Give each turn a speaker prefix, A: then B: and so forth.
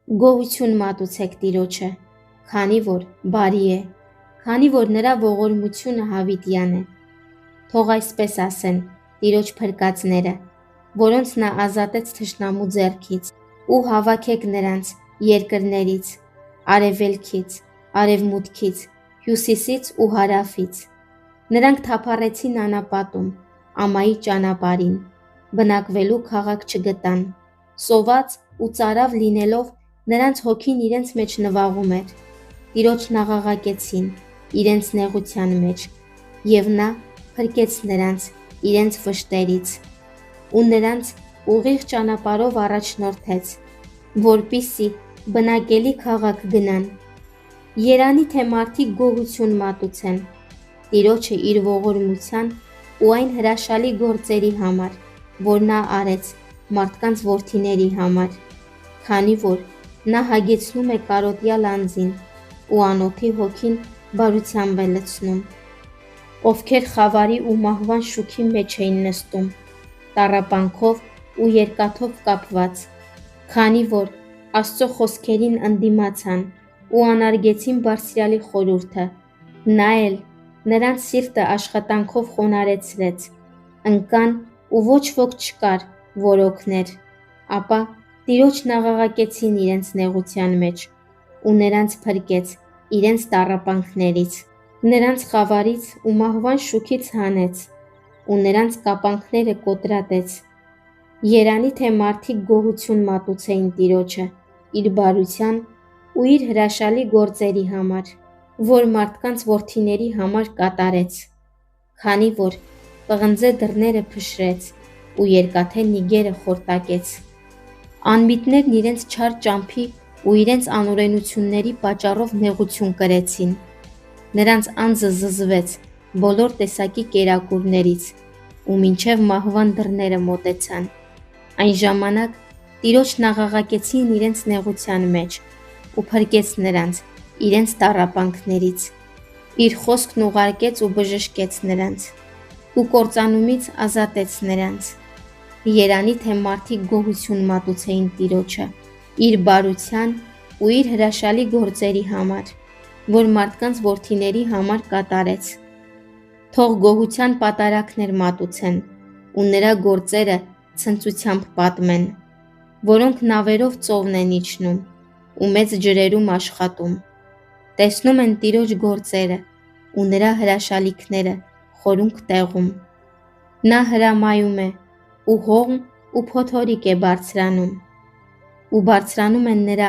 A: Գոհություն մատուցեք Տիրոջը, քանի որ բարի է, քանի որ նրա ողորմությունը հավիտյան է։ Թող այսպես ասեն Տիրոջ փրկածները, որոնց նա ազատեց թշնամու ձեռքից, ու հավաքեք նրանց երկրներից, արևելքից, արևմուտքից, հյուսիսից ու հարավից։ Նրանք թափառեցին անապատում, ամայի ճանապարհին, բնակվելու քաղաք չգտան։ Սոված ու ծարավ լինելով, նրանց հոգին իրենց մեջ նվաղում էր։ Տիրոջն աղաղակեցին իրենց նեղության մեջ, և նա փրկեց նրանց իրենց վշտերից ու նրանց ուղիղ ճանապարհով առաջնորդեց, որպեսզի բնակելի քաղաք գնան։ Երանի թե մարդիկ գոհություն մատուցեն Տիրոջը իր ողորմության ու այն հրաշալի գործերի համար, որ նա արեց մարդկանց որդիների համար, քանի որ նա հագեցնում է կարոտյալ անձին ու անոթի հոգին բարությամբ է լցնում, ովքեր խավարի ու մահվան շուքի մեջ էին նստում, տառապանքով ու երկաթով կապված, քանի որ Աստծո խոսքերին ընդդիմացան ու անարգեցին Բարձրյալի խորհուրդը, նա էլ նրանց սիրտը աշխատանքով խոնարհեցրեց, ընկան ու ոչ ոք չկար, որ օգներ, ապա Տիրոջն աղաղակեցին իրենց նեղության մեջ, ու նրանց փրկեց իրենց տառապանքներից, նրանց խավարից ու մահվան շուքից հանեց, ու նրանց կապանքները կոտրատեց։ Երանի թե մարդիկ գոհություն մատուցեին Տիրոջը իր բարության ու իր հրաշալի գործերի համար, որ մարդկանց որդիների համար կատարեց, քանի որ պղնձե դռները փշրեց ու երկաթե նիգերը խորտակեց։ Անմիտներն իրենց չար ճամփի ու իրենց անօրենությունների պատճառով նեղություն կրեցին։ Նրանց անձը զզվեց բոլոր տեսակի կերակուրներից ու մինչև մահվան դռները մոտեցան։ Այն ժամանակ Տիրոջն աղաղակեցին իրենց նեղության մեջ ու փրկեց նրանց իրենց տառապանքներից։ Իր խոսքն ուղարկեց ու բժշկեց նրանց ու կործանումից ազատեց նրանց։ Երանի թե մարդիկ գոհություն մատուցեին Տիրոջը իր բարության ու իր հրաշալի գործերի համար, որ մարդկանց որդիների համար կատարեց։ Թող գոհության պատարակներ մատուցեն ու նրա գործերը ցնծությամբ պատմեն, որոնք նավերով ծովն են իջնում ու մեծ ջրերում աշխատում, տեսնում են Տիրոջ գործերը ու նրա հրաշալիքները խորունկ տեղում։ Նա հրամայում է ու հողմ ու փոթորիկ է բարձրանում, ու բարձրանում են նրա